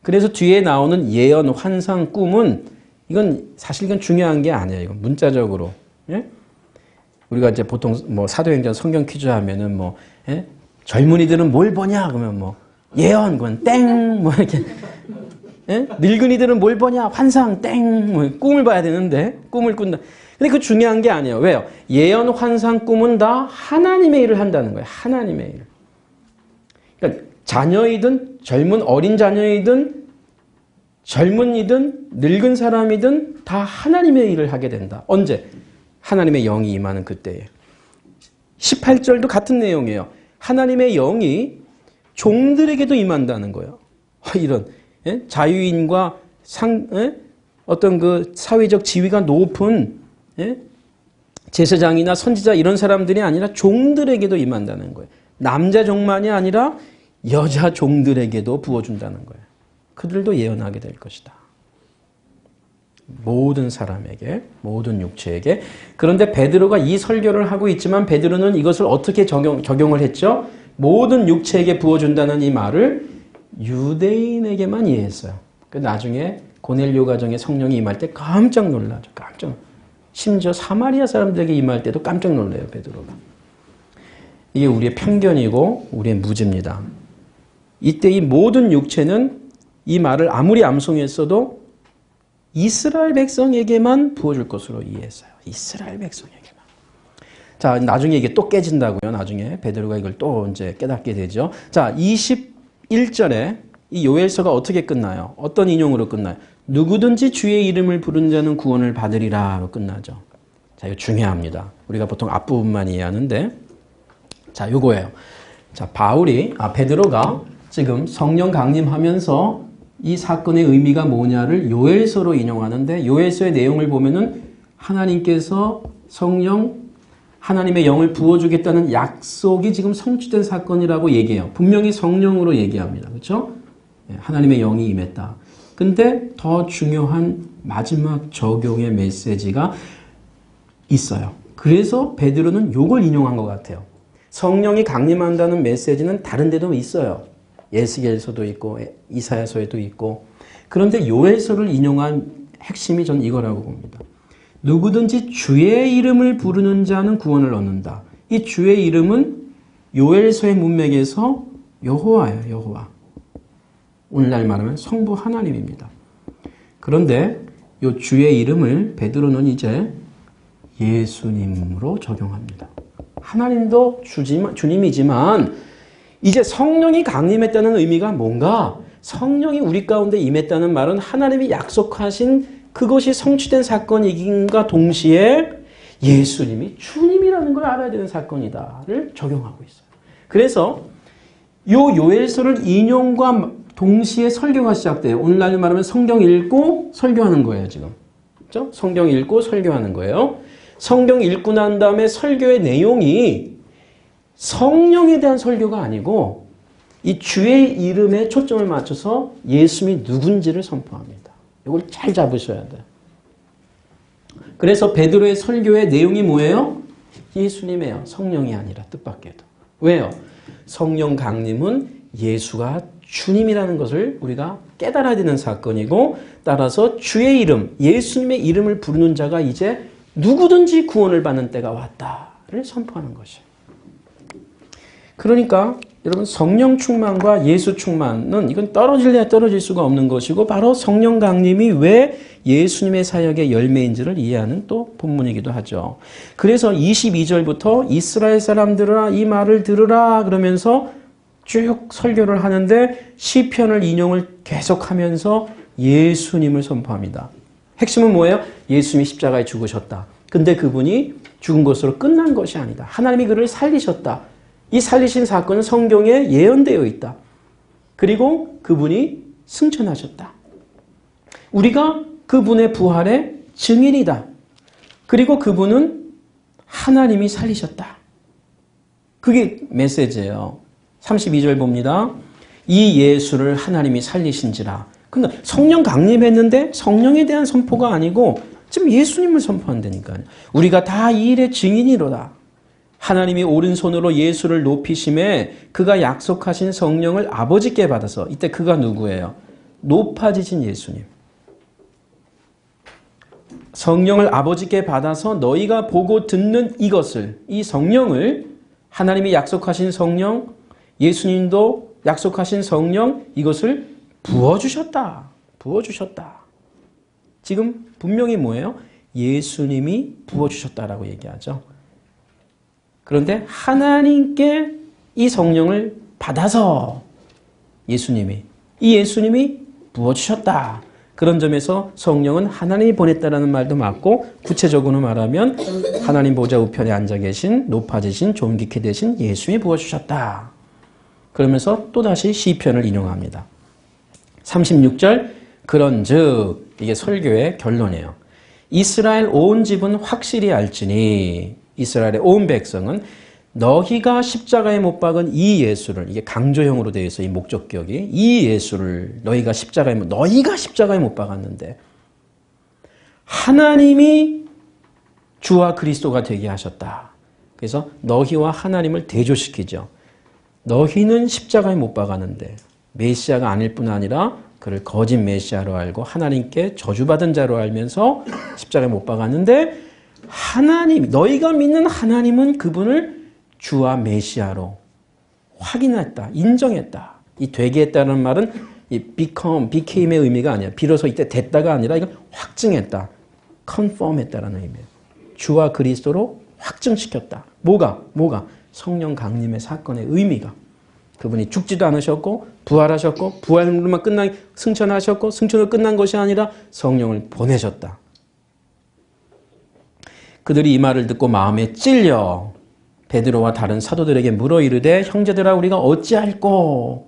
그래서 뒤에 나오는 예언, 환상, 꿈은 이건 사실 이건 중요한 게 아니에요. 이건 문자적으로. 예? 우리가 이제 보통 뭐 사도행전 성경 퀴즈 하면은 뭐 예? 젊은이들은 뭘 보냐 그러면 뭐 예언 그건 땡 뭐 이렇게 예? 늙은이들은 뭘 보냐 환상 땡 뭐 꿈을 봐야 되는데 꿈을 꾼다. 근데 그 중요한 게 아니에요. 왜요? 예언, 환상, 꿈은 다 하나님의 일을 한다는 거예요. 하나님의 일. 그러니까 자녀이든 젊은 어린 자녀이든 젊은이든 늙은 사람이든 다 하나님의 일을 하게 된다. 언제? 하나님의 영이 임하는 그때에. 18절도 같은 내용이에요. 하나님의 영이 종들에게도 임한다는 거예요. 이런 예? 자유인과 어떤 그 사회적 지위가 높은 예? 제사장이나 선지자 이런 사람들이 아니라 종들에게도 임한다는 거예요. 남자 종만이 아니라 여자 종들에게도 부어준다는 거예요. 그들도 예언하게 될 것이다. 모든 사람에게, 모든 육체에게. 그런데 베드로가 이 설교를 하고 있지만 베드로는 이것을 어떻게 적용을 했죠? 모든 육체에게 부어준다는 이 말을 유대인에게만 이해했어요. 나중에 고넬료 가정에 성령이 임할 때 깜짝 놀라죠. 심지어 사마리아 사람들에게 임할 때도 깜짝 놀라요, 베드로가. 이게 우리의 편견이고 우리의 무지입니다. 이때 이 모든 육체는 이 말을 아무리 암송했어도 이스라엘 백성에게만 부어줄 것으로 이해했어요. 이스라엘 백성에게만. 자, 나중에 이게 또 깨진다고요. 나중에 베드로가 이걸 또 이제 깨닫게 되죠. 자, 21절에 이 요엘서가 어떻게 끝나요? 어떤 인용으로 끝나요? 누구든지 주의 이름을 부른 자는 구원을 받으리라로 끝나죠. 자, 이거 중요합니다. 우리가 보통 앞부분만 이해하는데, 자, 요거예요. 자, 베드로가 지금 성령 강림하면서 이 사건의 의미가 뭐냐를 요엘서로 인용하는데, 요엘서의 내용을 보면은 하나님께서 하나님의 영을 부어주겠다는 약속이 지금 성취된 사건이라고 얘기해요. 분명히 성령으로 얘기합니다. 그렇죠? 하나님의 영이 임했다. 근데 더 중요한 마지막 적용의 메시지가 있어요. 그래서 베드로는 요걸 인용한 것 같아요. 성령이 강림한다는 메시지는 다른 데도 있어요. 예스겔서도 있고 이사야서에도 있고. 그런데 요엘서를 인용한 핵심이 전 이거라고 봅니다. 누구든지 주의 이름을 부르는 자는 구원을 얻는다. 이 주의 이름은 요엘서의 문맥에서 여호와예요. 여호와. 오늘날 말하면 성부 하나님입니다. 그런데 이 주의 이름을 베드로는 이제 예수님으로 적용합니다. 하나님도 주님이지만 이제 성령이 강림했다는 의미가 뭔가? 성령이 우리 가운데 임했다는 말은 하나님이 약속하신 그것이 성취된 사건이긴가 동시에 예수님이 주님이라는 걸 알아야 되는 사건이다를 적용하고 있어요. 그래서 이 요엘서를 인용과 동시에 설교가 시작돼요. 오늘날 말하면 성경 읽고 설교하는 거예요, 지금. 그렇죠? 성경 읽고 설교하는 거예요. 성경 읽고 난 다음에 설교의 내용이 성령에 대한 설교가 아니고 이 주의 이름에 초점을 맞춰서 예수님이 누군지를 선포합니다. 이걸 잘 잡으셔야 돼요. 그래서 베드로의 설교의 내용이 뭐예요? 예수님이에요. 성령이 아니라 뜻밖에도. 왜요? 성령 강림은 예수가 주님이라는 것을 우리가 깨달아야 되는 사건이고, 따라서 주의 이름, 예수님의 이름을 부르는 자가 이제 누구든지 구원을 받는 때가 왔다를 선포하는 것이에요. 그러니까 여러분 성령 충만과 예수 충만은 이건 떨어질래야 떨어질 수가 없는 것이고, 바로 성령 강림이 왜 예수님의 사역의 열매인지를 이해하는 또 본문이기도 하죠. 그래서 22절부터 이스라엘 사람들아 이 말을 들으라 그러면서 쭉 설교를 하는데 시편을 인용을 계속하면서 예수님을 선포합니다. 핵심은 뭐예요? 예수님이 십자가에 죽으셨다. 근데 그분이 죽은 것으로 끝난 것이 아니다. 하나님이 그를 살리셨다. 이 살리신 사건은 성경에 예언되어 있다. 그리고 그분이 승천하셨다. 우리가 그분의 부활의 증인이다. 그리고 그분은 하나님이 살리셨다. 그게 메시지예요. 32절 봅니다. 이 예수를 하나님이 살리신지라. 그러니까 성령 강림했는데 성령에 대한 선포가 아니고 지금 예수님을 선포한다니까요. 우리가 다 이 일의 증인이로다. 하나님이 오른손으로 예수를 높이심에 그가 약속하신 성령을 아버지께 받아서, 이때 그가 누구예요? 높아지신 예수님. 성령을 아버지께 받아서 너희가 보고 듣는 이것을, 이 성령을, 하나님이 약속하신 성령, 예수님도 약속하신 성령, 이것을 부어주셨다. 부어주셨다. 지금 분명히 뭐예요? 예수님이 부어주셨다라고 얘기하죠. 그런데 하나님께 이 성령을 받아서 이 예수님이 부어주셨다. 그런 점에서 성령은 하나님이 보냈다라는 말도 맞고, 구체적으로 말하면 하나님 보좌 우편에 앉아 계신 높아지신 존귀케 되신 예수님이 부어주셨다. 그러면서 또다시 시편을 인용합니다. 36절, 그런즉, 이게 설교의 결론이에요. 이스라엘 온 집은 확실히 알지니, 이스라엘의 온 백성은 너희가 십자가에 못 박은 이 예수를, 이게 강조형으로 되어 있어, 이 목적격이. 이 예수를 너희가 십자가에 못 박았는데 하나님이 주와 그리스도가 되게 하셨다. 그래서 너희와 하나님을 대조시키죠. 너희는 십자가에 못 박았는데 메시아가 아닐 뿐 아니라 그를 거짓 메시아로 알고 하나님께 저주받은 자로 알면서 십자가에 못 박았는데, 하나님, 너희가 믿는 하나님은 그분을 주와 메시아로 확인했다, 인정했다. 이 되게 했다는 말은 이 became의 의미가 아니야. 비로소 이때 됐다가 아니라 이건 확증했다, confirm 했다라는 의미예요. 주와 그리스도로 확증시켰다. 뭐가? 성령 강림의 사건의 의미가. 그분이 죽지도 않으셨고 부활하셨고 부활로만 승천하셨고 승천으로 끝난 것이 아니라 성령을 보내셨다. 그들이 이 말을 듣고 마음에 찔려 베드로와 다른 사도들에게 물어 이르되, 형제들아, 우리가 어찌할꼬?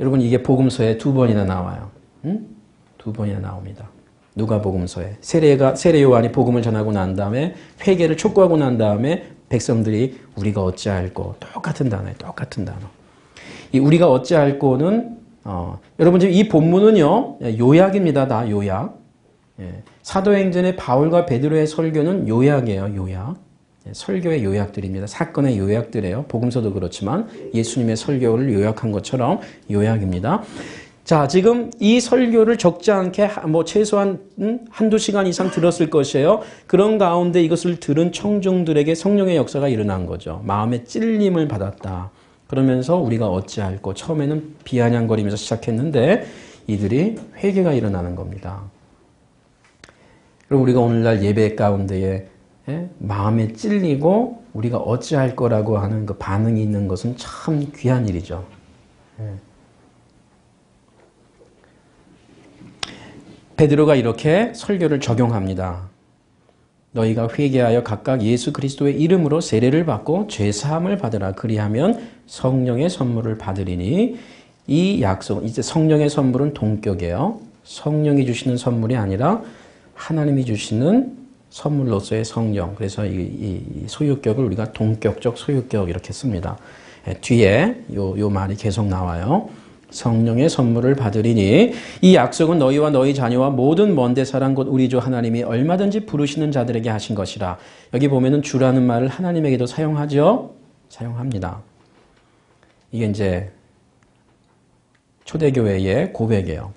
여러분, 이게 복음서에 2번이나 나와요. 2번이나 나옵니다. 누가복음서에 세례 요한이 복음을 전하고 난 다음에 회개를 촉구하고 난 다음에 백성들이 우리가 어찌할꼬, 똑같은 단어예요. 똑같은 단어. 이 우리가 어찌할꼬는 여러분 지금 이 본문은요 요약입니다. 다 요약. 사도행전의 바울과 베드로의 설교는 요약이에요. 요약. 설교의 요약들입니다. 사건의 요약들이에요. 복음서도 그렇지만 예수님의 설교를 요약한 것처럼 요약입니다. 자, 지금 이 설교를 적지 않게 최소한 한두 시간 이상 들었을 것이에요. 그런 가운데 이것을 들은 청중들에게 성령의 역사가 일어난 거죠. 마음의 찔림을 받았다. 그러면서 우리가 어찌할꼬, 처음에는 비아냥거리면서 시작했는데 이들이 회개가 일어나는 겁니다. 그럼 우리가 오늘날 예배 가운데에 마음에 찔리고 우리가 어찌할 거라고 하는 그 반응이 있는 것은 참 귀한 일이죠. 베드로가 이렇게 설교를 적용합니다. 너희가 회개하여 각각 예수 그리스도의 이름으로 세례를 받고 죄사함을 받으라. 그리하면 성령의 선물을 받으리니, 이 약속, 이제 성령의 선물은 동격이에요. 성령이 주시는 선물이 아니라 하나님이 주시는 선물로서의 성령. 그래서 이 소유격을 우리가 동격적 소유격 이렇게 씁니다. 뒤에 요 말이 계속 나와요. 성령의 선물을 받으리니 이 약속은 너희와 너희 자녀와 모든 먼데 사랑 곧 우리 주 하나님이 얼마든지 부르시는 자들에게 하신 것이라. 여기 보면은 주라는 말을 하나님에게도 사용하죠. 사용합니다. 이게 이제 초대교회의 고백이에요.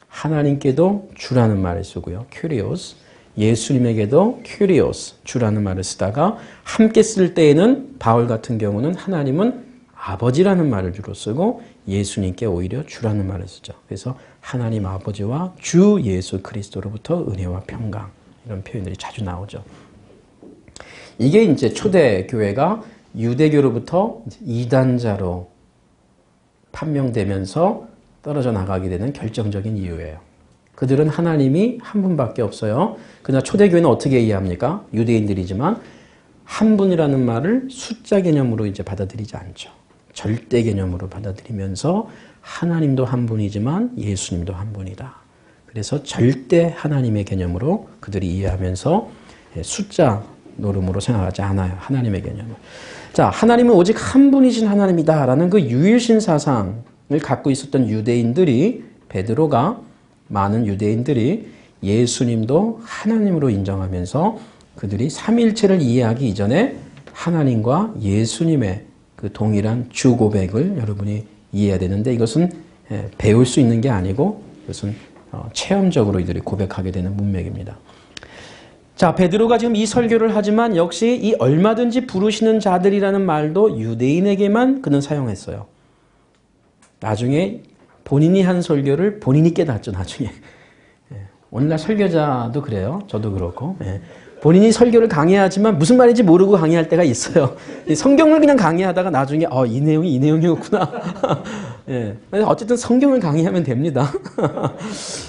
하나님께도 주라는 말을 쓰고요. kyrios. 예수님에게도 kyrios, 주라는 말을 쓰다가 함께 쓸 때에는 바울 같은 경우는 하나님은 아버지라는 말을 주로 쓰고 예수님께 오히려 주라는 말을 쓰죠. 그래서 하나님 아버지와 주 예수 그리스도로부터 은혜와 평강, 이런 표현들이 자주 나오죠. 이게 이제 초대교회가 유대교로부터 이단자로 판명되면서 떨어져 나가게 되는 결정적인 이유예요. 그들은 하나님이 한 분밖에 없어요. 그러나 초대교회는 어떻게 이해합니까? 유대인들이지만 한 분이라는 말을 숫자 개념으로 이제 받아들이지 않죠. 절대 개념으로 받아들이면서 하나님도 한 분이지만 예수님도 한 분이다. 그래서 절대 하나님의 개념으로 그들이 이해하면서 숫자 노름으로 생각하지 않아요. 하나님의 개념을. 자, 하나님은 오직 한 분이신 하나님이다라는 그 유일신 사상을 갖고 있었던 유대인들이, 베드로가, 많은 유대인들이 예수님도 하나님으로 인정하면서 그들이 삼위일체를 이해하기 이전에 하나님과 예수님의 그 동일한 주 고백을 여러분이 이해해야 되는데 이것은 배울 수 있는 게 아니고 이것은 체험적으로 이들이 고백하게 되는 문맥입니다. 자, 베드로가 지금 이 설교를 하지만 역시 이 얼마든지 부르시는 자들이라는 말도 유대인에게만 그는 사용했어요. 나중에 본인이 한 설교를 본인이 깨닫죠, 나중에. 오늘날 설교자도 그래요. 저도 그렇고. 본인이 설교를 강의하지만 무슨 말인지 모르고 강의할 때가 있어요. 성경을 그냥 강의하다가 나중에 이 내용이 이 내용이었구나. 어쨌든 성경을 강의하면 됩니다.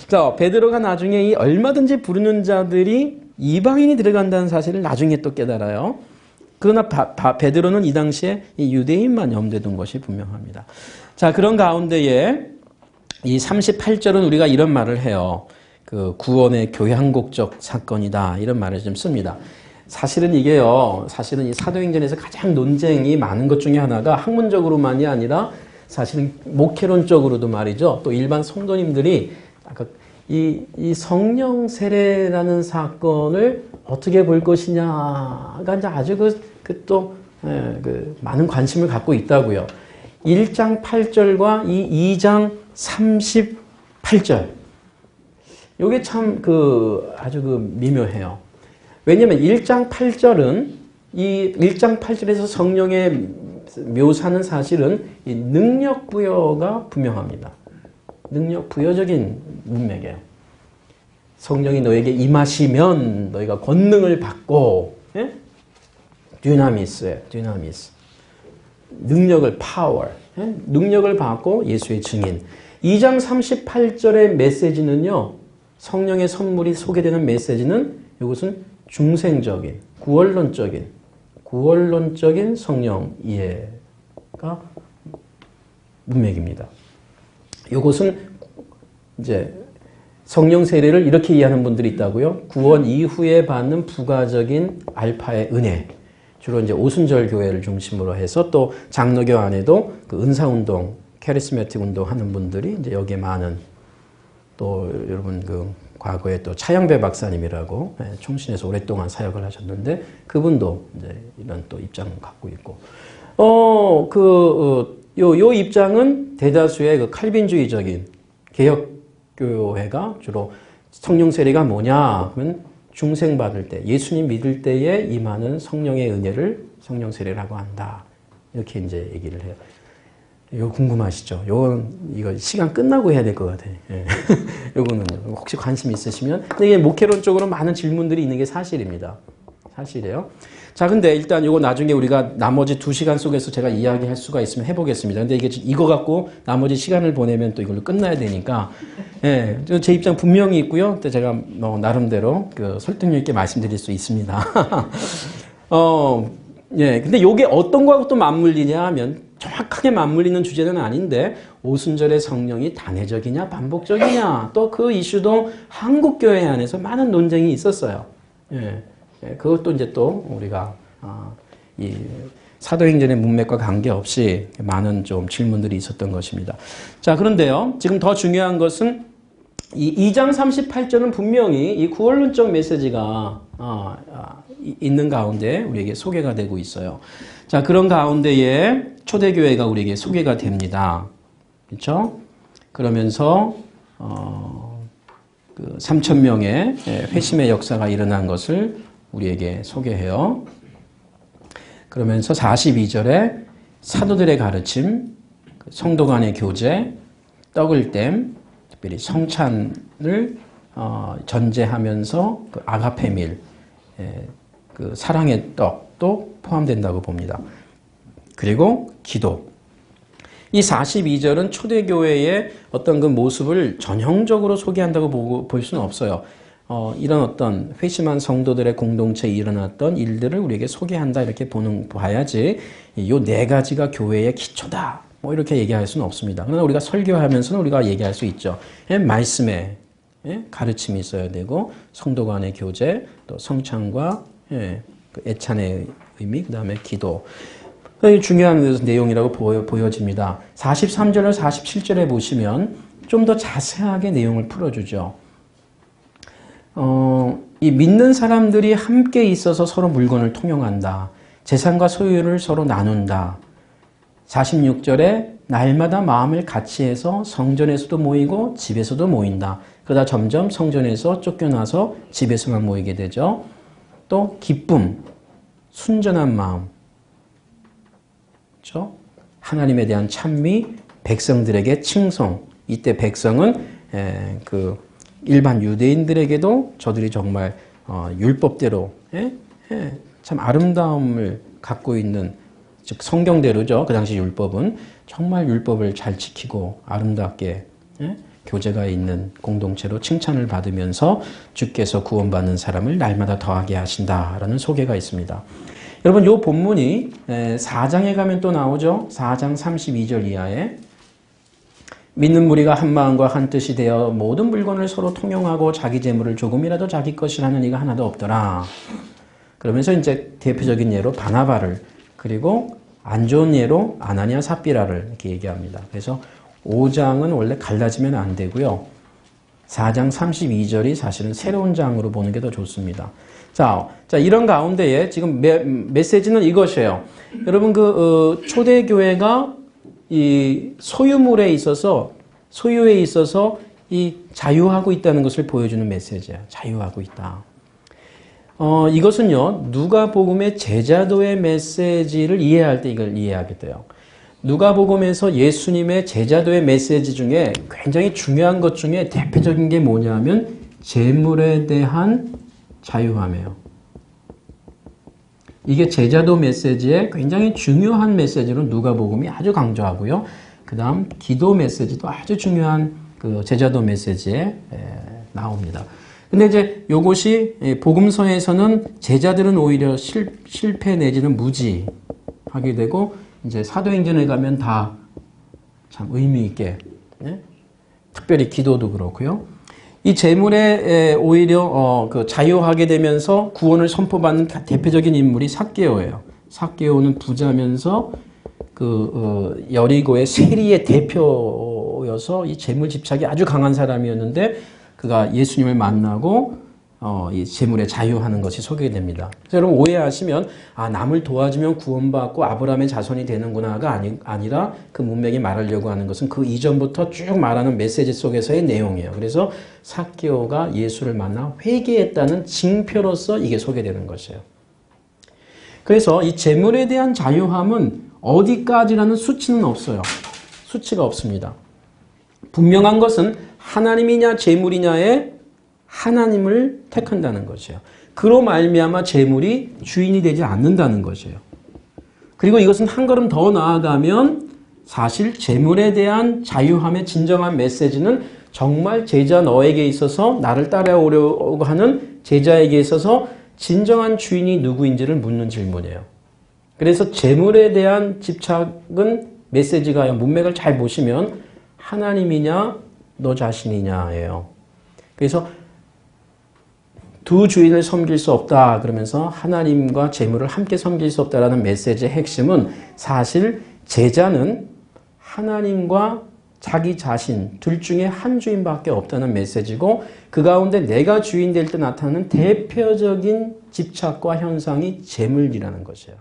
자, 베드로가 나중에 이 얼마든지 부르는 자들이 이방인이 들어간다는 사실을 나중에 또 깨달아요. 그러나 베드로는 이 당시에 이 유대인만 염두에 둔 것이 분명합니다. 자, 그런 가운데에 이 38절은 우리가 이런 말을 해요. 그 구원의 교향곡적 사건이다. 이런 말을 좀 씁니다. 사실은 이게요. 사실은 이 사도행전에서 가장 논쟁이 많은 것 중에 하나가 학문적으로만이 아니라 사실은 목회론적으로도 말이죠. 또 일반 성도님들이 아까 이 성령 세례라는 사건을 어떻게 볼 것이냐가 이제 아주 또 많은 관심을 갖고 있다고요. 1장 8절과 이 2장 38절. 요게 참 아주 미묘해요. 왜냐면 1장 8절은 이 1장 8절에서 성령의 묘사는 사실은 이 능력 부여가 분명합니다. 능력 부여적인 문맥이에요. 성령이 너에게 임하시면 너희가 권능을 받고, dynamis. 능력을 power. 능력을 받고 예수의 증인. 2장 38절의 메시지는요. 성령의 선물이 소개되는 메시지는 이것은 중생적인, 구원론적인 성령 이해가 문맥입니다. 이것은 이제 성령 세례를 이렇게 이해하는 분들이 있다고요. 구원 이후에 받는 부가적인 알파의 은혜. 주로 이제 오순절 교회를 중심으로 해서 또 장로교 안에도 그 은사 운동, 카리스마틱 운동 하는 분들이 이제 여기에 많은 또 여러분 과거에 또 차영배 박사님이라고 총신에서 오랫동안 사역을 하셨는데 그분도 이제 이런 또 입장을 갖고 있고 요 입장은 대다수의 칼빈주의적인 개혁교회가 주로 성령 세례가 뭐냐 하면 중생 받을 때 예수님 믿을 때에 임하는 성령의 은혜를 성령 세례라고 한다 이렇게 이제 얘기를 해요. 이거 궁금하시죠? 이거 시간 끝나고 해야 될 것 같아요. 요거는 혹시 관심 있으시면. 근데 이게 목회론적으로 많은 질문들이 있는 게 사실입니다. 사실이에요. 자, 근데 일단 요거 나중에 우리가 나머지 2시간 속에서 제가 이야기할 수가 있으면 해보겠습니다. 근데 이거 갖고 나머지 시간을 보내면 또 이걸로 끝나야 되니까. 제 입장 분명히 있고요. 근데 제가 나름대로 설득력 있게 말씀드릴 수 있습니다. 근데 요게 어떤 거하고 또 맞물리냐 하면 정확하게 맞물리는 주제는 아닌데 오순절의 성령이 단회적이냐 반복적이냐 또 그 이슈도 한국교회 안에서 많은 논쟁이 있었어요. 그것도 이제 또 우리가 이 사도행전의 문맥과 관계없이 많은 좀 질문들이 있었던 것입니다. 자, 그런데요. 지금 더 중요한 것은 이 2장 38절은 분명히 이 구원론적 메시지가 있는 가운데 우리에게 소개가 되고 있어요. 자, 그런 가운데에 초대교회가 우리에게 소개가 됩니다. 그렇죠? 그러면서 3,000명의 회심의 역사가 일어난 것을 우리에게 소개해요. 그러면서 42절에 사도들의 가르침, 성도 간의 교제, 떡을 댐, 특별히 성찬을 전제하면서 그 아가페밀, 그 사랑의 떡도 포함된다고 봅니다. 그리고 기도. 이 42절은 초대교회의 어떤 그 모습을 전형적으로 소개한다고 볼 수는 없어요. 이런 어떤 회심한 성도들의 공동체에 일어났던 일들을 우리에게 소개한다 이렇게 봐야지 이 4가지가 교회의 기초다 뭐 이렇게 얘기할 수는 없습니다. 그러나 우리가 설교하면서는 우리가 얘기할 수 있죠. 말씀에 가르침이 있어야 되고 성도 간의 교제, 또 성찬과 애찬의 의미, 그 다음에 기도. 중요한 내용이라고 보여집니다. 43절과 47절에 보시면 좀 더 자세하게 내용을 풀어주죠. 이 믿는 사람들이 함께 있어서 서로 물건을 통용한다. 재산과 소유를 서로 나눈다. 46절에 날마다 마음을 같이 해서 성전에서도 모이고 집에서도 모인다. 그러다 점점 성전에서 쫓겨나서 집에서만 모이게 되죠. 또 기쁨, 순전한 마음, 그렇죠? 하나님에 대한 찬미, 백성들에게 칭송. 이때 백성은 그 일반 유대인들에게도 저들이 정말 율법대로 참 아름다움을 갖고 있는, 즉 성경대로죠. 그 당시 율법은 정말 율법을 잘 지키고 아름답게 교제가 있는 공동체로 칭찬을 받으면서 주께서 구원받는 사람을 날마다 더하게 하신다라는 소개가 있습니다. 여러분, 이 본문이 4장에 가면 또 나오죠. 4장 32절 이하에 믿는 무리가 한 마음과 한 뜻이 되어 모든 물건을 서로 통용하고 자기 재물을 조금이라도 자기 것이라 하는 이가 하나도 없더라. 그러면서 이제 대표적인 예로 바나바를, 그리고 안 좋은 예로 아나니아 삽비라를 이렇게 얘기합니다. 그래서 5장은 원래 갈라지면 안 되고요. 4장 32절이 사실은 새로운 장으로 보는 게 더 좋습니다. 자, 이런 가운데에 지금 메시지는 이것이에요. 여러분, 초대교회가 이 소유에 있어서 이 자유하고 있다는 것을 보여주는 메시지예요. 자유하고 있다. 이것은요, 누가복음의 제자도의 메시지를 이해할 때 이걸 이해하게 돼요. 누가복음에서 예수님의 제자도의 메시지 중에 굉장히 중요한 것 중에 대표적인 게 뭐냐면 재물에 대한 자유함이에요. 이게 제자도 메시지의 굉장히 중요한 메시지로 누가복음이 아주 강조하고요. 그 다음 기도 메시지도 아주 중요한 그 제자도 메시지에 나옵니다. 근데 이제 요것이 복음서에서는 제자들은 오히려 실패 내지는 무지하게 되고, 이제 사도행전에 가면 다 참 의미 있게, 특별히 기도도 그렇고요. 이 재물에 오히려 자유하게 되면서 구원을 선포받는 대표적인 인물이 삭개오예요. 삭개오는 부자면서 여리고의 세리의 대표여서 이 재물 집착이 아주 강한 사람이었는데, 그가 예수님을 만나고 이 재물에 자유하는 것이 소개됩니다. 그래서 여러분 오해하시면 남을 도와주면 구원받고 아브라함의 자손이 되는구나가 아니라 그 문맥이 말하려고 하는 것은 그 이전부터 쭉 말하는 메시지 속에서의 내용이에요. 그래서 삭개오가 예수를 만나 회개했다는 징표로서 이게 소개되는 것이에요. 그래서 이 재물에 대한 자유함은 어디까지라는 수치는 없어요. 수치가 없습니다. 분명한 것은 하나님이냐 재물이냐에 하나님을 택한다는 것이에요. 그로 말미암아 재물이 주인이 되지 않는다는 것이에요. 그리고 이것은 한 걸음 더 나아가면 사실 재물에 대한 자유함의 진정한 메시지는 정말 제자 너에게 있어서 나를 따라오려고 하는 제자에게 있어서 진정한 주인이 누구인지를 묻는 질문이에요. 그래서 재물에 대한 집착은 메시지가 문맥을 잘 보시면 하나님이냐 너 자신이냐예요. 그래서 두 주인을 섬길 수 없다 그러면서 하나님과 재물을 함께 섬길 수 없다라는 메시지의 핵심은 사실 제자는 하나님과 자기 자신 둘 중에 한 주인밖에 없다는 메시지고, 그 가운데 내가 주인 될 때 나타나는 대표적인 집착과 현상이 재물이라는 것이에요.